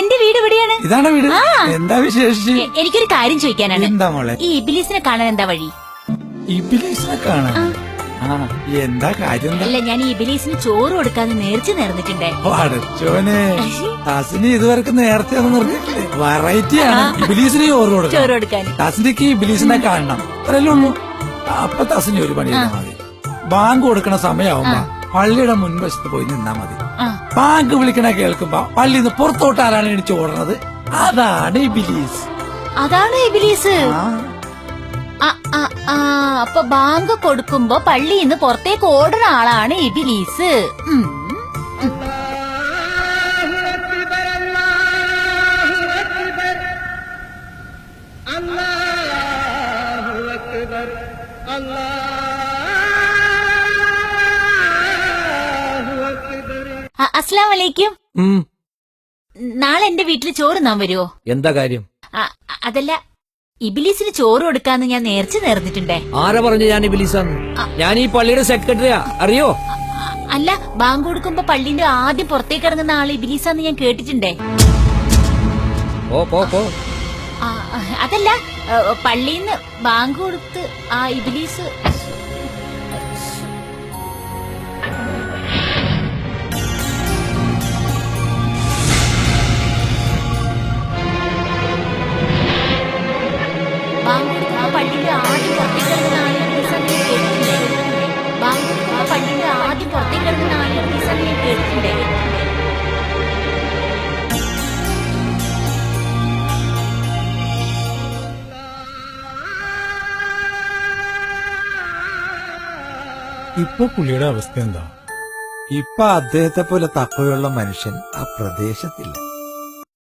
എന്റെ വീട് ഇവിടെയാണ്. ഇതാണ് വീട്. എന്താ വിശേഷിച്ച്? എനിക്കൊരു കാര്യം ചോദിക്കാനാണ്. എന്താ മോളെ? ഈ ഇബിലീസിനെ കാണാൻ എന്താ വഴി? ഇബിലീസിനെ കാണാൻ എന്താ കാര്യം? അല്ല, ഞാൻ ഈ ഇബിലീസിന് ചോറ് കൊടുക്കാന്ന് നേർച്ച നേർന്നിട്ടുണ്ടേ. അടച്ചോനെ, തസിന് ഇതുവരെ നേരത്തെ നിർത്തിയിട്ടില്ലേ? വെറൈറ്റിയാണ് ഇബിലീസിന് ചോറ് കൊടുക്കാൻ. തസിനിക്ക് ഇബിലീസിനെ കാണണം, അത്രയല്ലേ ഉള്ളൂ. അപ്പൊ തസിന് ഒരു പണി ചെയ്താൽ മതി. ബാങ്ക് കൊടുക്കണ സമയമാവുമ്പോ പള്ളിയുടെ മുൻവശത്ത് പോയി നിന്നാ മതി. ബാങ്ക് വിളിക്കണ കേൾക്കുമ്പോ പള്ളിന്ന് പുറത്തോട്ട് ആരാണ് എണിച്ച് ഓടുന്നത്? അതാണ് ഇബിലീസ്. അതാണ് ഇബിലീസ്. അപ്പൊ ബാങ്ക് കൊടുക്കുമ്പോ പള്ളിന്ന് പുറത്തേക്ക് ഓടുന്ന ആളാണ് ഇബിലീസ്. അസ്സലാമു അലൈക്കും. നാളെ എന്റെ വീട്ടിൽ ചോറ് നാൻ വരുവോ? എന്താ കാര്യം? അതല്ല, ഇബിലീസിന് ചോറ് കൊടുക്കാന്ന് ഞാൻ നേർച്ച നേർന്നിട്ടുണ്ടേ. ആരാ പറഞ്ഞു ഞാൻ ഇബിലീസാന്ന്? ഞാൻ ഈ പള്ളിയുടെ സെക്രട്ടറിയാ, അറിയോ? അല്ല, ബാങ്ക് കൊടുക്കുമ്പോ പള്ളിന്റെ ആദ്യം പുറത്തേക്ക് ഇറങ്ങുന്ന ആള് ഇബിലീസാന്ന് ഞാൻ കേട്ടിട്ടുണ്ടേ. അതല്ല, പള്ളിന്ന് ബാങ്ക് കൊടുത്ത് ആ ഇബിലീസ് പള്ളിന്റെ ആദ്യം പുറത്തേക്ക് ഇറങ്ങുന്ന ആള് ഇബിലീസാന്ന് ഞാൻ കേട്ടിട്ടുണ്ടേ. ബാങ്ക് കൊടുക്കുമ്പോ പള്ളിന്റെ ആദ്യം പുറത്തേക്ക് ഇറങ്ങുന്ന ആള് ഇബിലീസാന്ന് ഞാൻ കേട്ടിട്ടുണ്ടേ. ഇപ്പൊ പുള്ളിയുടെ അവസ്ഥ എന്താ? ഇപ്പൊ അദ്ദേഹത്തെ പോലെ തക്കവയുള്ള മനുഷ്യൻ ആ പ്രദേശത്തില്ല.